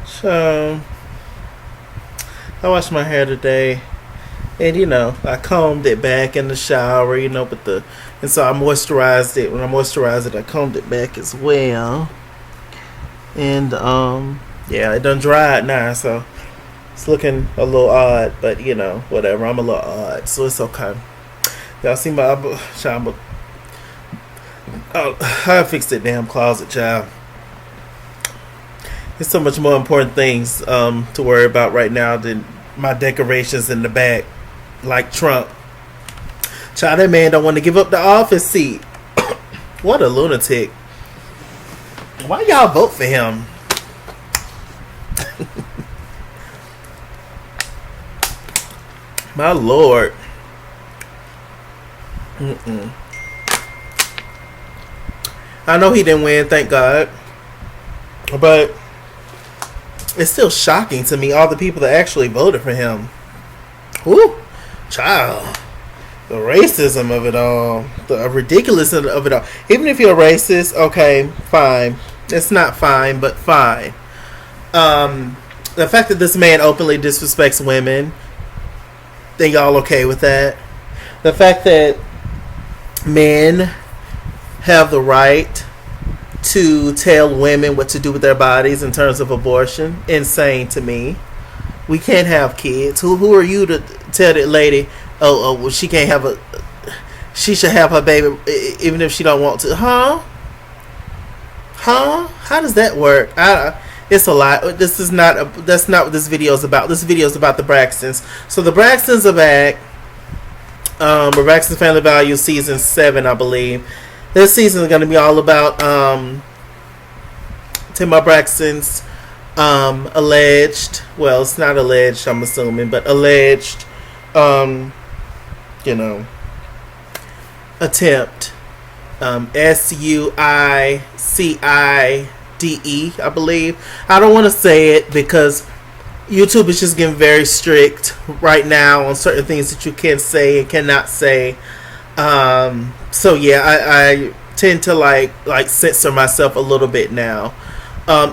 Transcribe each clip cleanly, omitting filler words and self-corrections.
So I washed my hair today, and I combed it back in the shower. But and so I moisturized it. When I moisturized it, I combed it back as well, and yeah, it done dried now, so it's looking a little odd. But whatever. I'm a little odd, so it's okay. Y'all see my child? Oh, I fixed that damn closet, child. There's so much more important things to worry about right now than my decorations in the back, like Trump. Child, that man don't want to give up the office seat. What a lunatic! Why y'all vote for him? My lord. I know he didn't win, thank God, but it's still shocking to me, all the people that actually voted for him. Whoo, child. The racism of it all. The ridiculousness of it all. Even if you're racist, okay, fine. It's not fine, but fine. The fact that this man openly disrespects women, think y'all okay with that? The fact that men have the right to tell women what to do with their bodies in terms of abortion, insane to me. We can't have kids. Who are you to tell that lady, well, she can't have she should have her baby even if she don't want to? Huh? How does that work? It's a lot. That's not what this video is about. This video is about the Braxtons. So the Braxtons are back. Braxton Family Values season 7, I believe. This season is going to be all about Tamar Braxton's alleged, well, it's not alleged, I'm assuming, but alleged, attempt, SUICIDE, I believe. I don't want to say it because YouTube is just getting very strict right now on certain things that you can say and cannot say. So yeah, I tend to like censor myself a little bit now,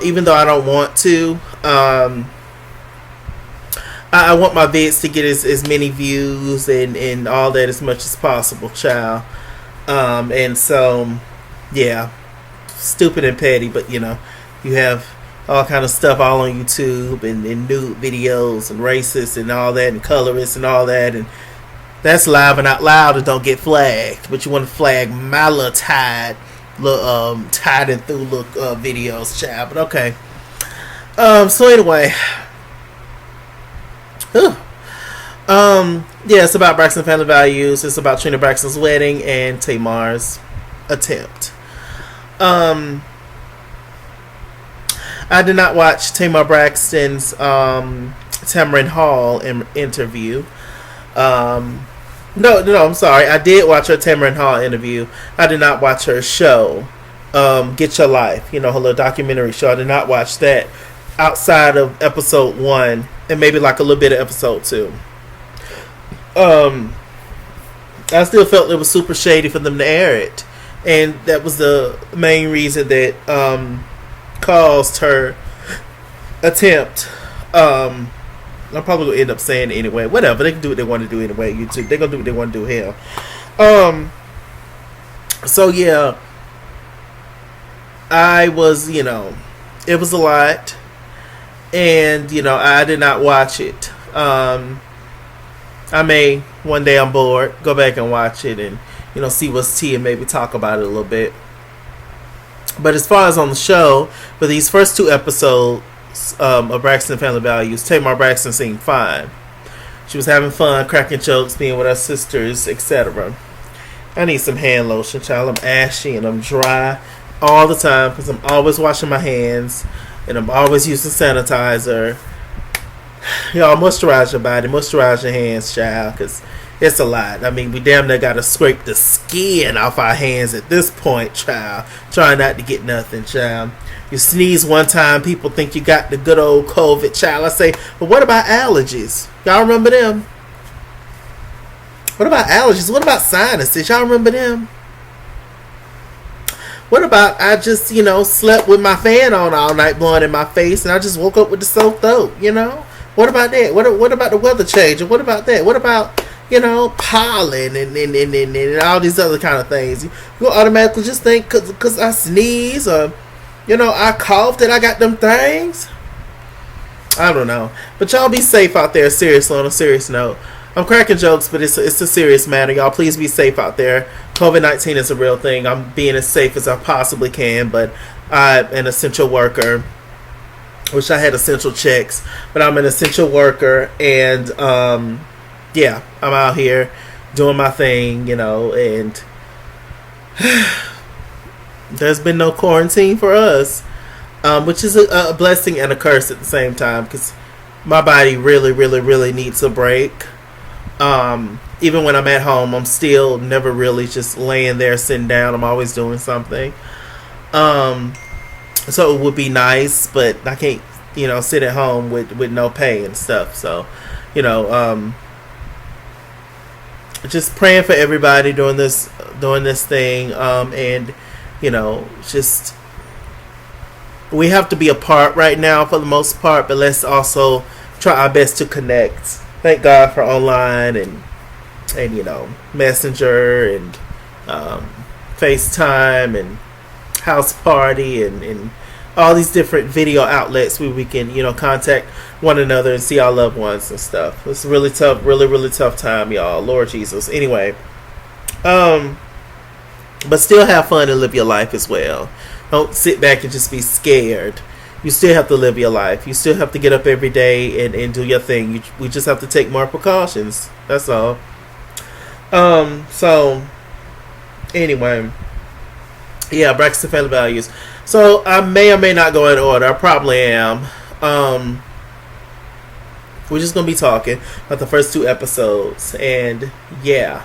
even though I don't want to. I want my vids to get as many views and all that as much as possible, child. And so yeah, stupid and petty, but you have all kind of stuff all on YouTube and nude videos and racist and all that and colorist and all that, and that's live and out loud and don't get flagged. But you want to flag my little tied and through look videos, child. But okay. So anyway, yeah, it's about Braxton Family Values. It's about Trina Braxton's wedding and Tamar's attempt. I did not watch Tamar Braxton's Tamarind Hall interview. No, I'm sorry. I did watch her Tamarind Hall interview. I did not watch her show, Get Your Life. Her little documentary show. I did not watch that outside of episode 1 and maybe like a little bit of episode 2. I still felt it was super shady for them to air it, and that was the main reason that caused her attempt. I'm probably gonna end up saying it anyway. Whatever, they can do what they want to do anyway. YouTube, they're gonna do what they want to do here. So yeah, I was, it was a lot, and I did not watch it. I may one day I'm bored, go back and watch it, and see what's tea and maybe talk about it a little bit. But as far as on the show, for these first 2 episodes of Braxton Family Values, Tamar Braxton seemed fine. She was having fun, cracking jokes, being with her sisters, etc. I need some hand lotion, child. I'm ashy and I'm dry all the time because I'm always washing my hands and I'm always using sanitizer. Y'all moisturize your body, moisturize your hands, child, because it's a lot. I mean, we damn near gotta scrape the skin off our hands at this point, child. Trying not to get nothing, child. You sneeze one time, people think you got the good old COVID, child. I say, but what about allergies? Y'all remember them? What about allergies? What about sinuses? Y'all remember them? What about I just, slept with my fan on all night, blowing in my face, and I just woke up with the sore throat? What about that? What about the weather change? And what about that? What about pollen and all these other kind of things? You automatically just think because I sneeze or I cough that I got them things. I don't know, but y'all be safe out there. Seriously, on a serious note, I'm cracking jokes, but it's a serious matter. Y'all, please be safe out there. COVID-19 is a real thing. I'm being as safe as I possibly can, but I'm an essential worker. Wish I had essential checks, but I'm an essential worker, and yeah, I'm out here doing my thing, and there's been no quarantine for us, which is a blessing and a curse at the same time, because my body really, really, really needs a break. Even when I'm at home, I'm still never really just laying there, sitting down. I'm always doing something. So it would be nice, but I can't, sit at home with no pay and stuff. So, just praying for everybody during this thing. And, just we have to be apart right now for the most part, but let's also try our best to connect. Thank God for online and Messenger and FaceTime and House Party and all these different video outlets where we can contact one another and see our loved ones and stuff. It's a really tough, really, really tough time, y'all. Lord Jesus. Anyway, but still have fun and live your life as well. Don't sit back and just be scared. You still have to live your life. You still have to get up every day and do your thing. We just have to take more precautions. That's all. So, anyway. Yeah, Braxton Family Values. So, I may or may not go in order. I probably am. We're just going to be talking about the first 2 episodes. And, yeah.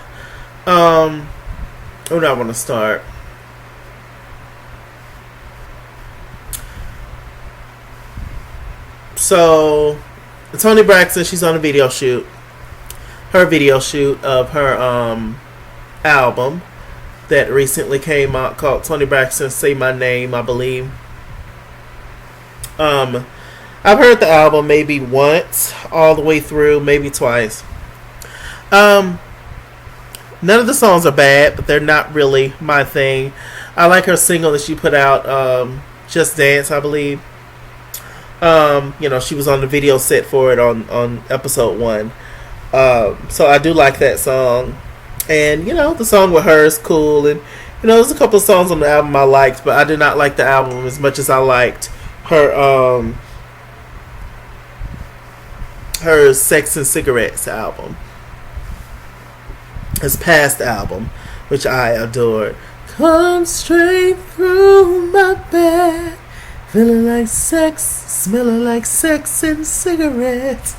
Where do I want to start? So, Toni Braxton, she's on a video shoot. Her video shoot of her album that recently came out called Toni Braxton Say My Name, I believe. I've heard the album maybe once, all the way through, maybe twice. None of the songs are bad, but they're not really my thing. I like her single that she put out, Just Dance, I believe. She was on the video set for it on episode 1. So I do like that song. And, the song with her is cool. And, there's a couple of songs on the album I liked, but I did not like the album as much as I liked her Sex and Cigarettes album. His past album, which I adored. Come straight through my bed, feeling like sex, smelling like sex and cigarettes.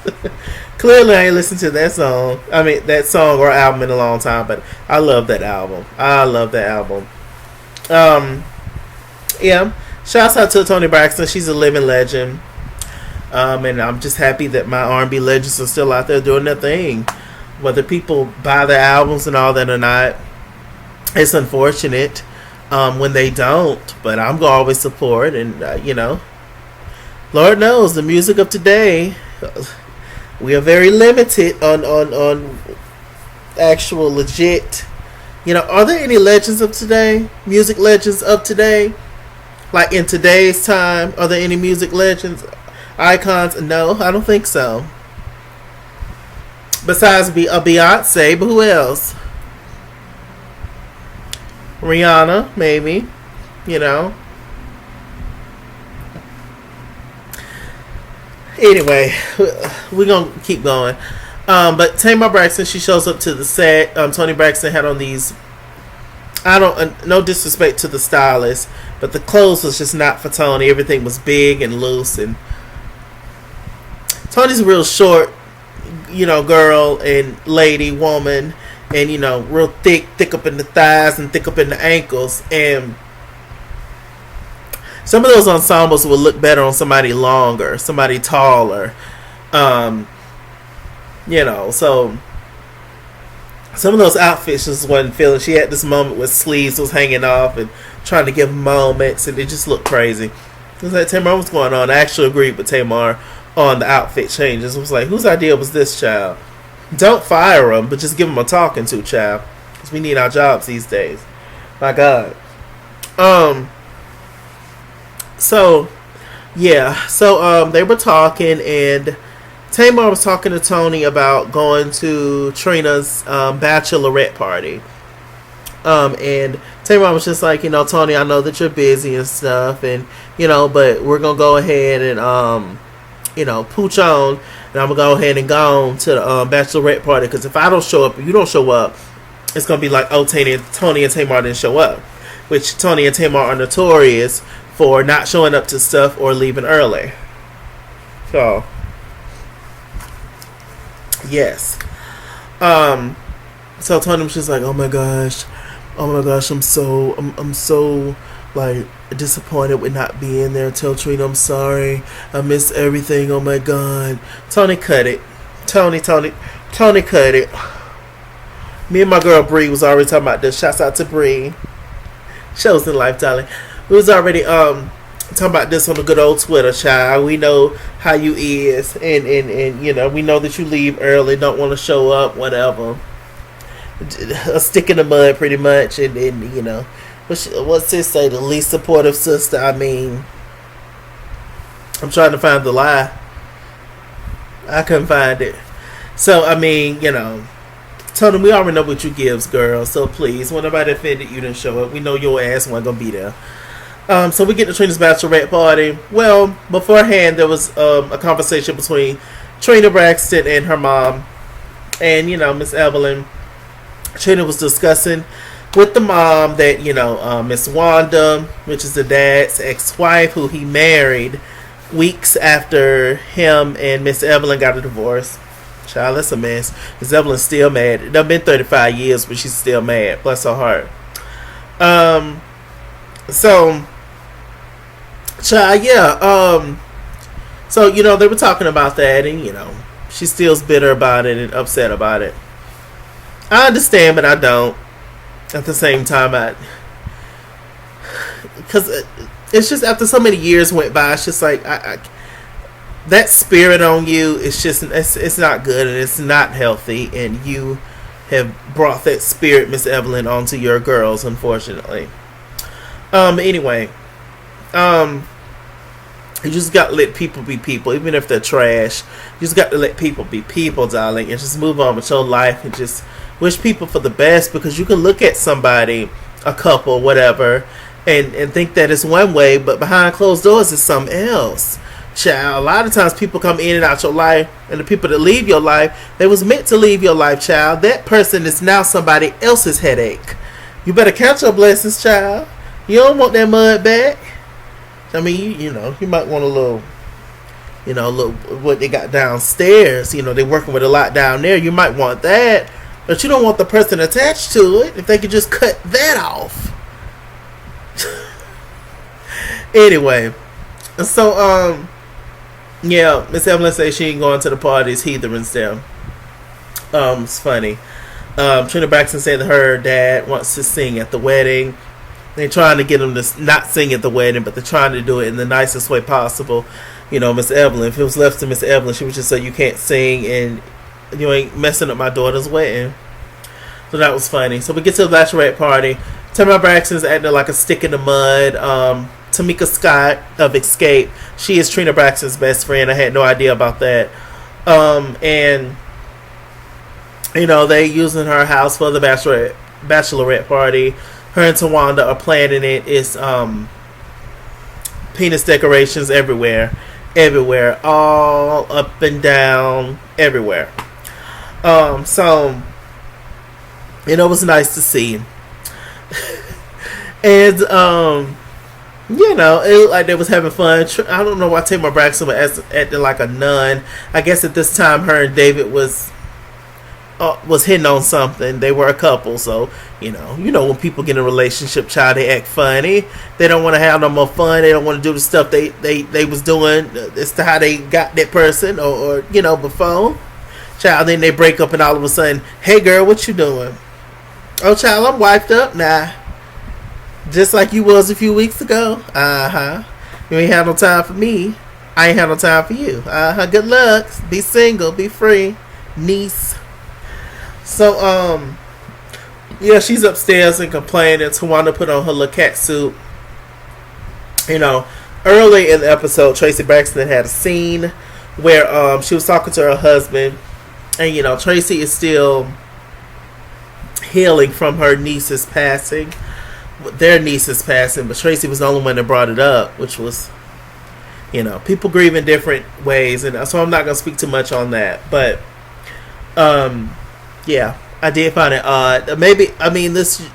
Clearly, I ain't listened to that song. I mean, that song or album in a long time, but I love that album. Yeah. Shouts out to Toni Braxton. She's a living legend. And I'm just happy that my R&B legends are still out there doing their thing. Whether people buy their albums and all that or not, it's unfortunate when they don't. But I'm going to always support. And, Lord knows, the music of today, we are very limited on actual legit. Are there any legends of today? Music legends of today? Like in today's time, are there any music legends? Icons? No, I don't think so. Besides a Beyonce, but who else? Rihanna, maybe. Anyway, we're going to keep going. But Tamar Braxton, she shows up to the set. Toni Braxton had on these, no disrespect to the stylist, but the clothes was just not for Toni. Everything was big and loose, and Toni's a real short, girl and lady, woman, and, real thick up in the thighs and thick up in the ankles, and some of those ensembles would look better on somebody longer, somebody taller, so some of those outfits just wasn't feeling. She had this moment with sleeves was hanging off and trying to give him moments, and it just looked crazy. It was like, Tamar, what's going on? I actually agreed with Tamar on the outfit changes. It was like, whose idea was this, child? Don't fire him, but just give him a talking to, child. Because we need our jobs these days. My God. So, yeah. So, they were talking, and Tamar was talking to Toni about going to Trina's bachelorette party. And Tamar was just like, Toni, I know that you're busy and stuff, and, but we're going to go ahead and, pooch on, and I'm going to go ahead and go on to the bachelorette party, because if I don't show up, if you don't show up, it's going to be like, oh, Toni and Tamar didn't show up, which Toni and Tamar are notorious for not showing up to stuff or leaving early. So, yes. So Toni was just like, oh my gosh, I'm so like disappointed with not being there. Tell Trina I'm sorry. I miss everything. Oh my God. Toni, cut it. Toni, cut it. Me and my girl Bree was already talking about this. Shouts out to Bree. Shows in life, darling. We was already talking about this on the good old Twitter, child. We know how you is, and we know that you leave early, don't want to show up, whatever. A stick in the mud, pretty much, and what's this say? The least supportive sister. I mean, I'm trying to find the lie. I couldn't find it. So I mean, Toni, we already know what you gives, girl. So please, when nobody offended you didn't show up, we know your ass wasn't gonna be there. So we get to Trina's bachelorette party. Well, beforehand there was a conversation between Trina Braxton and her mom, and Miss Evelyn. Trina was discussing with the mom that Miss Wanda, which is the dad's ex-wife, who he married weeks after him and Miss Evelyn got a divorce. Child, that's a mess. Miss Evelyn's still mad. It's been 35 years, but she's still mad. Bless her heart. So, child, yeah. So, they were talking about that, and, she still's bitter about it and upset about it. I understand, but I don't. At the same time, because it's just after so many years went by, it's just like, that spirit on you, it's not good, and it's not healthy, and you have brought that spirit, Miss Evelyn, onto your girls, unfortunately. Anyway, you just got to let people be people, even if they're trash. You just got to let people be people, darling, and just move on with your life, and just wish people for the best, because you can look at somebody, a couple, whatever, and think that it's one way, but behind closed doors is something else. Child, a lot of times people come in and out your life, and the people that leave your life, they was meant to leave your life, child. That person is now somebody else's headache. You better count your blessings, child. You don't want that mud back. I mean, you might want a little, what they got downstairs. They're working with a lot down there. You might want that, but you don't want the person attached to it. If they could just cut that off. Anyway, so yeah, Miss Evelyn says she ain't going to the parties. Heathens them. It's funny. Trina Braxton said that her dad wants to sing at the wedding. They're trying to get him to not sing at the wedding, but they're trying to do it in the nicest way possible. Miss Evelyn, if it was left to Miss Evelyn, she would just say, you can't sing and you ain't messing up my daughter's wedding. So that was funny. So we get to the bachelorette party. Tamar Braxton's acting like a stick in the mud. Tamika Scott of Escape, she is Trina Braxton's best friend. I had no idea about that. And they using her house for the bachelorette party. Her and Tawanda are planning it. It's penis decorations everywhere, all up and down, everywhere. So it was nice to see. And it looked like they was having fun. I don't know why Tamar Braxton was acting like a nun. I guess at this time her and David was hitting on something. They were a couple, so when people get in a relationship, child, they act funny. They don't want to have no more fun. They don't want to do the stuff they was doing. It's to how they got that person or before. Child, then they break up and all of a sudden, hey girl, what you doing? Oh child, I'm wiped up. Nah. Just like you was a few weeks ago. Uh-huh. You ain't had no time for me. I ain't had no time for you. Uh-huh. Good luck. Be single. Be free. Niece. So, yeah, she's upstairs and complaining. Tawana put on her little cat suit. You know, early in the episode, Tracy Braxton had a scene where she was talking to her husband. And, you know, Tracy is still healing from her niece's passing. Their niece's passing, but Tracy was the only one that brought it up, which was, you know, people grieve in different ways, and so I'm not gonna speak too much on that. But, yeah, I did find it odd. Maybe, I mean, this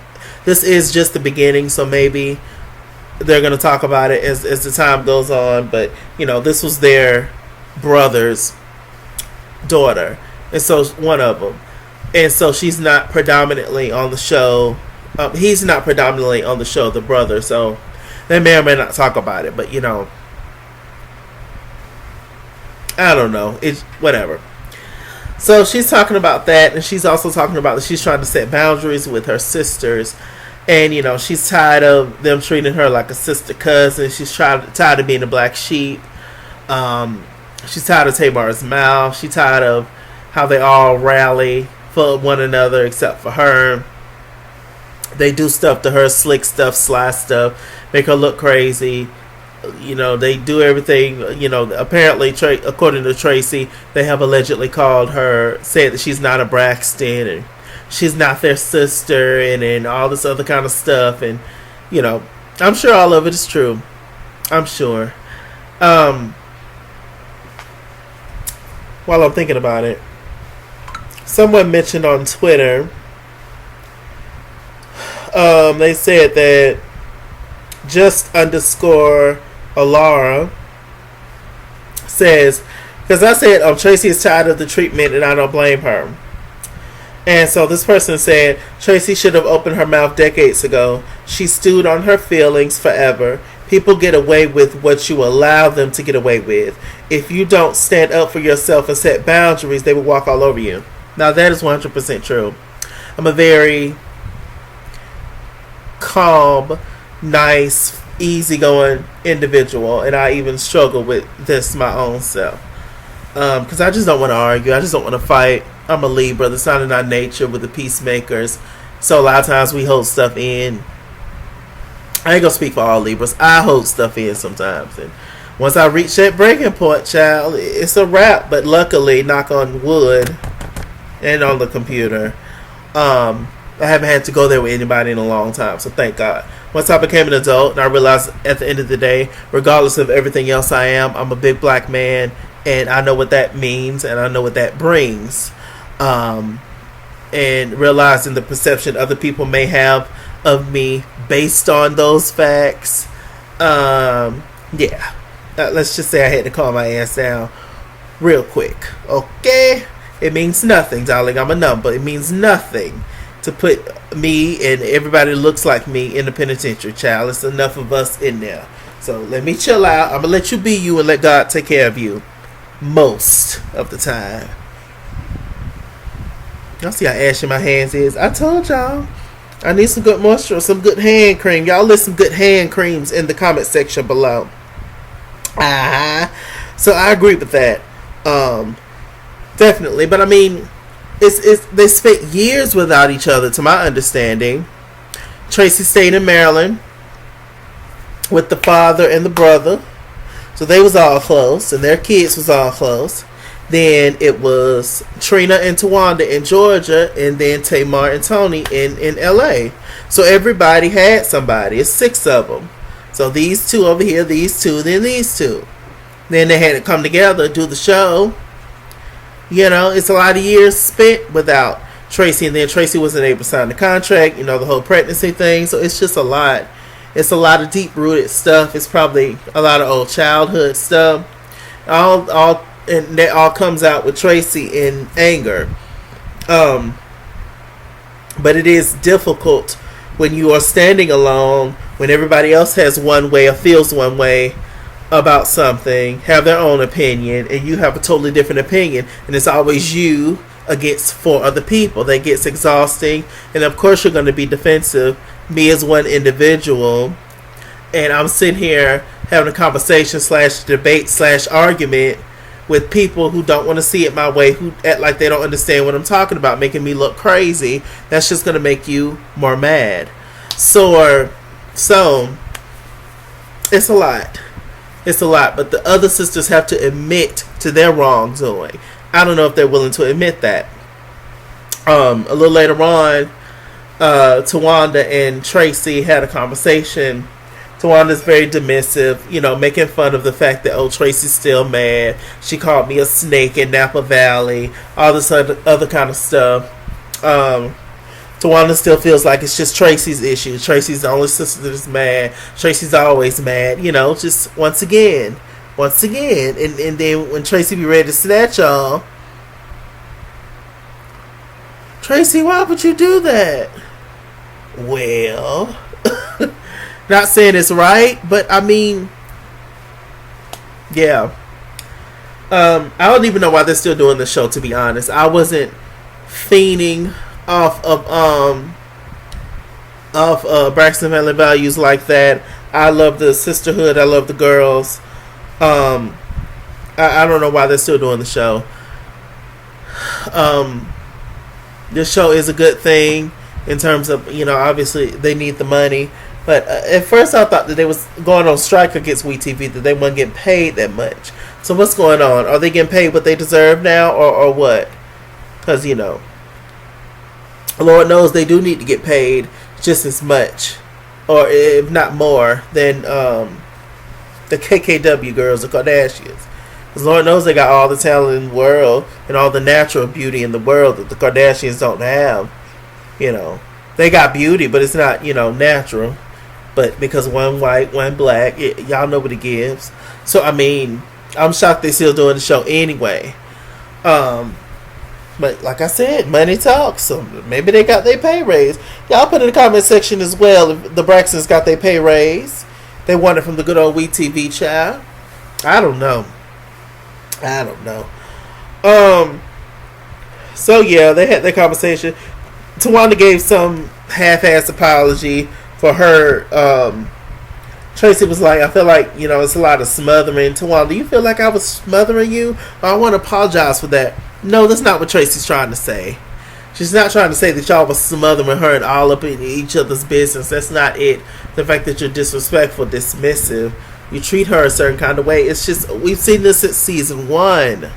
is just the beginning, so maybe they're gonna talk about it as the time goes on. But you know, this was their brother's daughter, and so one of them, and so she's not predominantly on the show. He's not predominantly on the show, the brother, so they may or may not talk about it, but you know, I don't know. It's whatever. So she's talking about that, and she's also talking about that she's trying to set boundaries with her sisters, and you know, she's tired of them treating her like a sister cousin. She's tired of being a black sheep. She's tired of Tamar's mouth. She's tired of how they all rally for one another except for her. They do stuff to her, slick stuff, sly stuff, make her look crazy. You know, they do everything. You know, apparently, according to Tracy, they have allegedly called her, said that she's not a Braxton and she's not their sister, and all this other kind of stuff. And, you know, I'm sure all of it is true. I'm sure. While I'm thinking about it, someone mentioned on Twitter, they said that just underscore Alara says, because I said Tracy is tired of the treatment and I don't blame her. And so this person said Tracy should have opened her mouth decades ago. She stewed on her feelings forever. People get away with what you allow them to get away with. If you don't stand up for yourself and set boundaries, they will walk all over you. Now that is 100% true. I'm a very calm, nice, easygoing individual, and I even struggle with this my own self, because I just don't want to argue. I just don't want to fight. I'm a Libra. That's not in our nature with the peacemakers, so a lot of times we hold stuff in. I ain't gonna speak for all Libras. I hold stuff in sometimes, and once I reach that breaking point, child, it's a wrap. But luckily, knock on wood and on the computer, I haven't had to go there with anybody in a long time, so thank God. Once I became an adult, and I realized at the end of the day, regardless of everything else I am, I'm a big black man, and I know what that means, and I know what that brings. And realizing the perception other people may have of me based on those facts. Yeah. Let's just say I had to calm my ass down real quick. Okay? It means nothing, darling. I'm a number. It means nothing to put me and everybody that looks like me in the penitentiary, child. It's enough of us in there. So let me chill out. I'm going to let you be you and let God take care of you most of the time. Y'all see how ashy my hands is? I told y'all. I need some good moisture, some good hand cream. Y'all list some good hand creams in the comment section below. So I agree with that. Definitely. But I mean, it's they spent years without each other, to my understanding. Tracy stayed in Maryland with the father and the brother, so they was all close, and their kids was all close. Then it was Trina and Tawanda in Georgia, and then Tamar and Toni in LA. So everybody had somebody. It's 6 of them. So these 2 over here, these 2, then these 2. Then they had to come together, do the show. You know, it's a lot of years spent without Tracy, and then Tracy wasn't able to sign the contract, you know, the whole pregnancy thing. So it's just a lot. It's a lot of deep-rooted stuff. It's probably a lot of old childhood stuff. And that all comes out with Tracy in anger. But it is difficult when you are standing alone, when everybody else has one way or feels one way about something, have their own opinion, and you have a totally different opinion, and it's always you against 4 other people. That gets exhausting, and of course you're going to be defensive me as one individual, and I'm sitting here having a conversation slash debate slash argument with people who don't want to see it my way, who act like they don't understand what I'm talking about, making me look crazy. That's just going to make you more mad. So it's a lot. It's a lot, but the other sisters have to admit to their wrongdoing. I don't know if they're willing to admit that. A little later on, Tawanda and Tracy had a conversation. Tawanda's very dismissive, making fun of the fact that, Tracy's still mad. She called me a snake in Napa Valley, all this other kind of stuff. Tawanda still feels like it's just Tracy's issue. Tracy's the only sister that's mad. Tracy's always mad, just once again. And then when Tracy be ready to snatch y'all, Tracy, why would you do that? Well, not saying it's right, but I mean, yeah. I don't even know why they're still doing the show, to be honest. I wasn't fiending off of Braxton Family Values like that. I love the sisterhood. I love the girls. I don't know why they're still doing the show. This show is a good thing in terms of, obviously they need the money. But at first I thought that they was going on strike against WeTV, that they weren't getting paid that much. So what's going on? Are they getting paid what they deserve now, or what? Because, Lord knows they do need to get paid just as much, or if not more, than the KKW girls, the Kardashians. Because Lord knows they got all the talent in the world and all the natural beauty in the world that the Kardashians don't have. They got beauty, but it's not, natural. But because one white, one black, y'all know what it gives. So, I mean, I'm shocked they still doing the show anyway. But like I said, money talks. So maybe they got their pay raise. Y'all put in the comment section as well if the Braxtons got their pay raise. They want it from the good old WeTV child. I don't know. So yeah, they had their conversation. Tawanda gave some half-assed apology for her. Tracy was like, I feel like, it's a lot of smothering. Tawanda, do you feel like I was smothering you? Or I want to apologize for that. No, that's not what Tracy's trying to say. She's not trying to say that y'all was smothering her and all up in each other's business. That's not it. The fact that you're disrespectful, dismissive, you treat her a certain kind of way. It's just, we've seen this since season 1.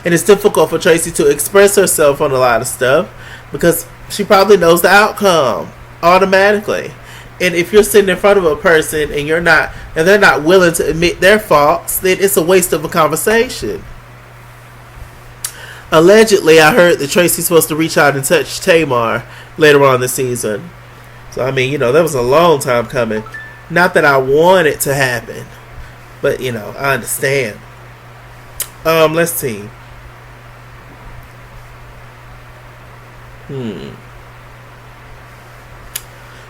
And it's difficult for Tracy to express herself on a lot of stuff because she probably knows the outcome automatically. And if you're sitting in front of a person and they're not willing to admit their faults, then it's a waste of a conversation. Allegedly, I heard that Tracy's supposed to reach out and touch Tamar later on this season. So, I mean, that was a long time coming. Not that I want it to happen, but, I understand. Let's see.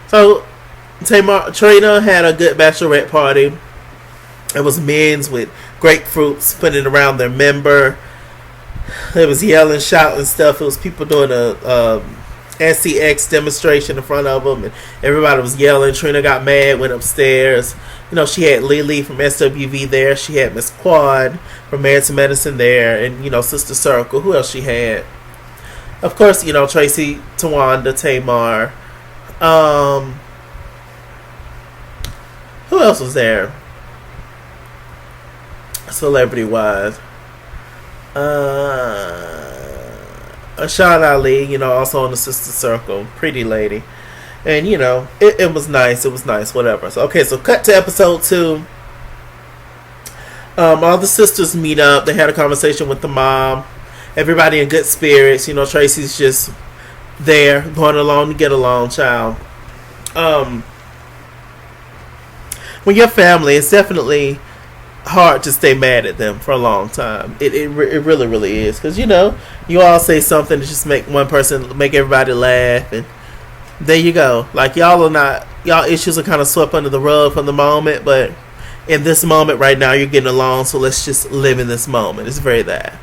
So, Trina had a good bachelorette party. It was men's with grapefruits putting around their member. It was yelling, shouting stuff. It was people doing a SCX demonstration in front of them, and everybody was yelling. Trina got mad, went upstairs. She had Lily from SWV there. She had Miss Quad from Married to Medicine there, and Sister Circle. Who else she had? Of course, Tracy, Tawanda, Tamar. Who else was there? Celebrity wise. Ashawn Ali, also in the Sister Circle. Pretty lady. And, it was nice. It was nice, whatever. So, okay, so cut to episode 2. All the sisters meet up. They had a conversation with the mom. Everybody in good spirits. Tracy's just there, going along to get along, child. When you're family, it's definitely hard to stay mad at them for a long time. It really, really is. Because, you all say something to just make one person, make everybody laugh. And there you go. Like, y'all issues are kind of swept under the rug from the moment. But in this moment right now, you're getting along. So let's just live in this moment. It's very that.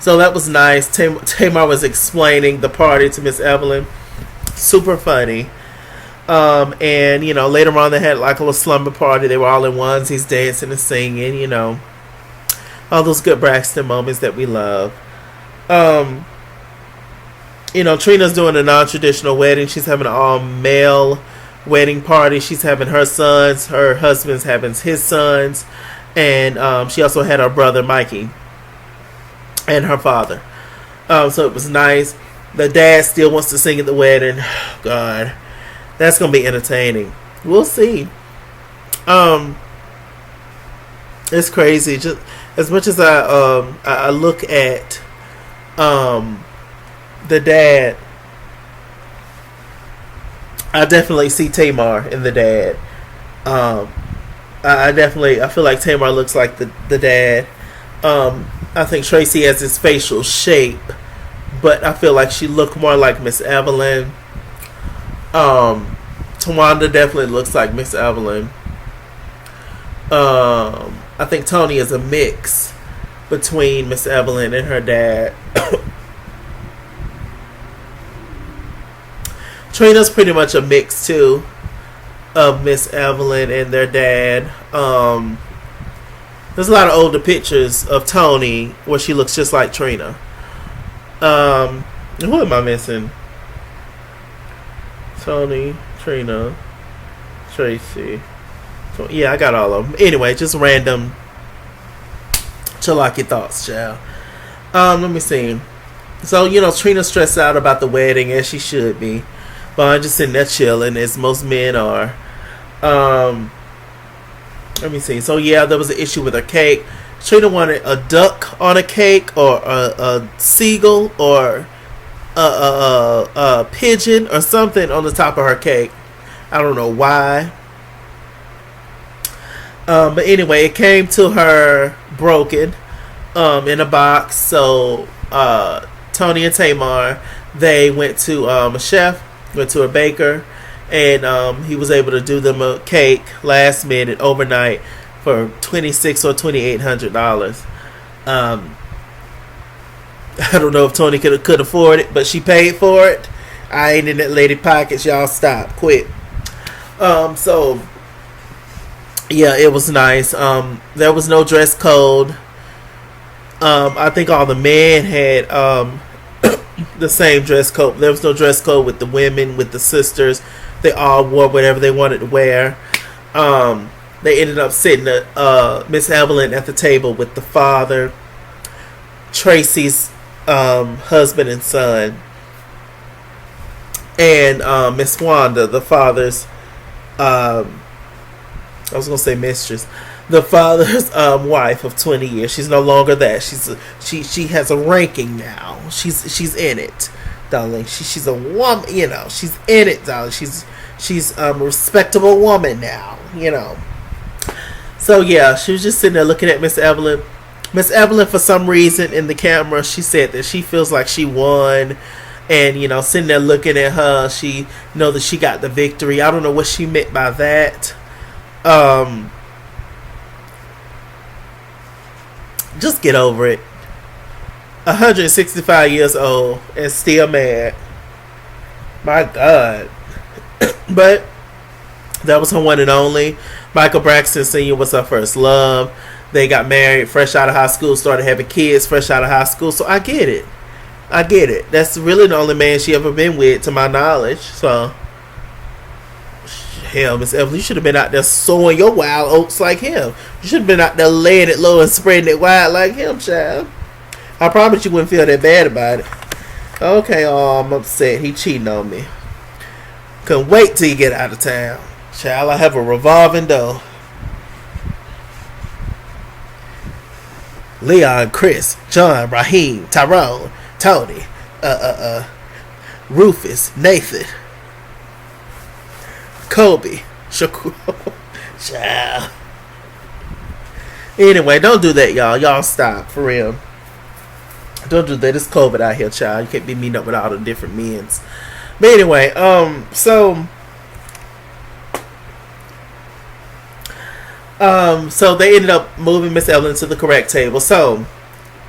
So that was nice. Tamar was explaining the party to Miss Evelyn. super funny. And later on they had like a little slumber party. They were all in onesies, dancing and singing. All those good Braxton moments that we love. Trina's doing a non-traditional wedding. She's having an all-male wedding party. She's having her sons. Her husband's having his sons. And she also had her brother, Mikey, and her father. So it was nice. The dad still wants to sing at the wedding. God, that's going to be entertaining. We'll see. It's crazy. Just as much as I look at the dad, I definitely see Tamar in the dad. I feel like Tamar looks like the dad. I think Tracy has his facial shape, but I feel like she looked more like Miss Evelyn. Tawanda definitely looks like Miss Evelyn. I think Toni is a mix between Miss Evelyn and her dad. Trina's pretty much a mix too of Miss Evelyn and their dad. There's a lot of older pictures of Toni where she looks just like Trina. Who am I missing? Toni, Trina, Tracy. So, yeah, I got all of them. Anyway, just random chalaki thoughts, child. Let me see. So, Trina's stressed out about the wedding, as she should be. But just sitting there chilling, as most men are. Let me see. So, yeah, there was an issue with her cake. Trina wanted a duck on a cake, or a seagull, or a pigeon, or something on the top of her cake. I don't know why. But anyway, it came to her broken in a box. So Toni and Tamar, they went to a chef, went to a baker, and he was able to do them a cake last minute, overnight, for $2,600 or $2,800. I don't know if Toni could afford it, but she paid for it. I ain't in that lady pockets. Y'all stop, quit. So yeah, it was nice. There was no dress code. I think all the men had the same dress code. There was no dress code with the women, with the sisters. They all wore whatever they wanted to wear. They ended up sitting Miss Evelyn at the table with the father, Tracy's husband and son, and Miss Wanda, the father's I was gonna say mistress, the father's wife of 20 years. She's no longer that. She has a ranking now. She's in it, darling. She's a woman. She's in it, darling. She's a respectable woman now. So yeah, she was just sitting there looking at Miss Evelyn. Miss Evelyn, for some reason, in the camera, she said that she feels like she won. And, sitting there looking at her, she know that she got the victory. I don't know what she meant by that. Just get over it. 165 years old and still mad. My God. But that was her one and only. Michael Braxton Sr. was her first love. They got married fresh out of high school, started having kids fresh out of high school. So I get it. That's really the only man she ever been with, to my knowledge. So, hell, Miss Evelyn, you should have been out there sowing your wild oats like him. You should have been out there laying it low and spreading it wide like him, child. I promise you wouldn't feel that bad about it. Okay, I'm upset. He cheating on me. Couldn't wait till you get out of town. Child, I have a revolving door. Leon, Chris, John, Raheem, Tyrone, Toni, Rufus, Nathan, Kobe, Shakur. Child. Anyway, don't do that, y'all. Y'all stop, for real. Don't do that. It's COVID out here, child. You can't be meeting up with all the different men's. But anyway, so they ended up moving Miss Evelyn to the correct table. So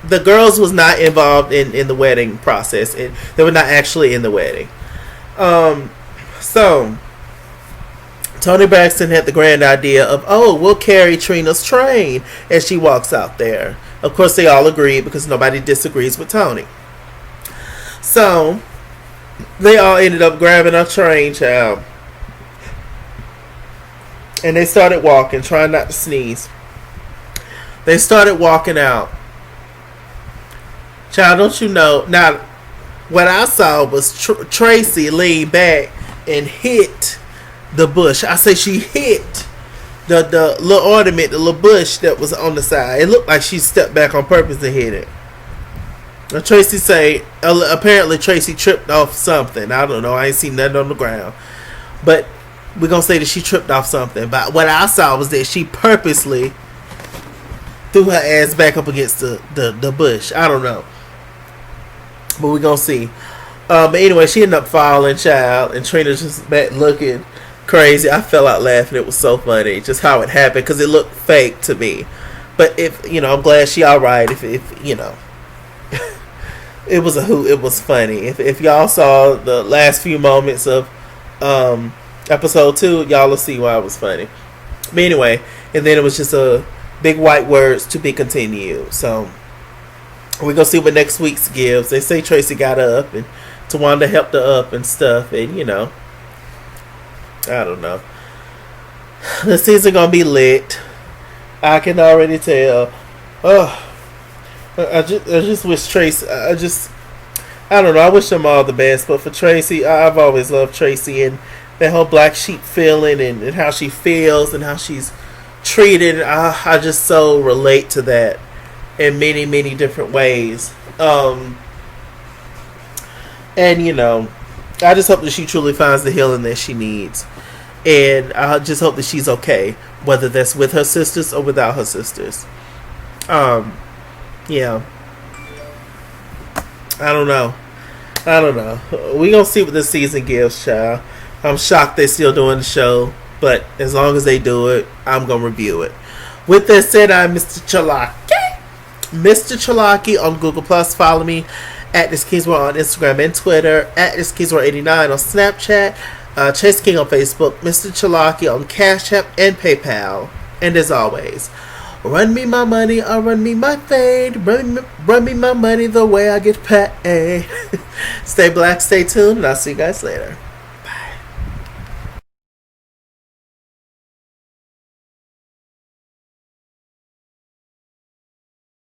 the girls was not involved in the wedding process. They were not actually in the wedding. So Toni Braxton had the grand idea of, oh, we'll carry Trina's train as she walks out there. Of course, they all agreed because nobody disagrees with Toni. So they all ended up grabbing a train, child. And they started walking, trying not to sneeze. They started walking out. Child, don't you know? Now, what I saw was Tracy lean back and hit the bush. I say she hit the little ornament, the little bush that was on the side. It looked like she stepped back on purpose to hit it. Now, Tracy say, apparently Tracy tripped off something. I don't know. I ain't seen nothing on the ground. But we're going to say that she tripped off something. But what I saw was that she purposely threw her ass back up against the bush. I don't know. But we're going to see. But anyway, she ended up falling, child. And Trina just back looking crazy. I fell out laughing. It was so funny. Just how it happened. Because it looked fake to me. But if, I'm glad she all right. If it was a hoot. It was funny. If y'all saw the last few moments of episode 2, y'all will see why it was funny. But anyway, and then it was just a big white words to be continued. So we're gonna see what next week's gives. They say Tracy got her up and Tawanda helped her up and stuff, and I don't know. The season gonna be lit. I can already tell. Oh, I just wish Tracy. I don't know. I wish them all the best, but for Tracy, I've always loved Tracy and that whole black sheep feeling and how she feels and how she's treated. I just so relate to that in many, many different ways. And I just hope that she truly finds the healing that she needs. And I just hope that she's okay, whether that's with her sisters or without her sisters. Yeah. I don't know. We gonna see what this season gives, child. I'm shocked they're still doing the show, but as long as they do it, I'm gonna review it. With that said, I'm Mr. Chalaki. Mr. Chalaki on Google Plus. Follow me at this Kingsworld on Instagram and Twitter. At this Kingsworld89 on Snapchat. Chase King on Facebook. Mr. Chalaki on Cash App and PayPal. And as always, run me my money or run me my fade. Run me my money the way I get paid. Stay black, stay tuned, and I'll see you guys later.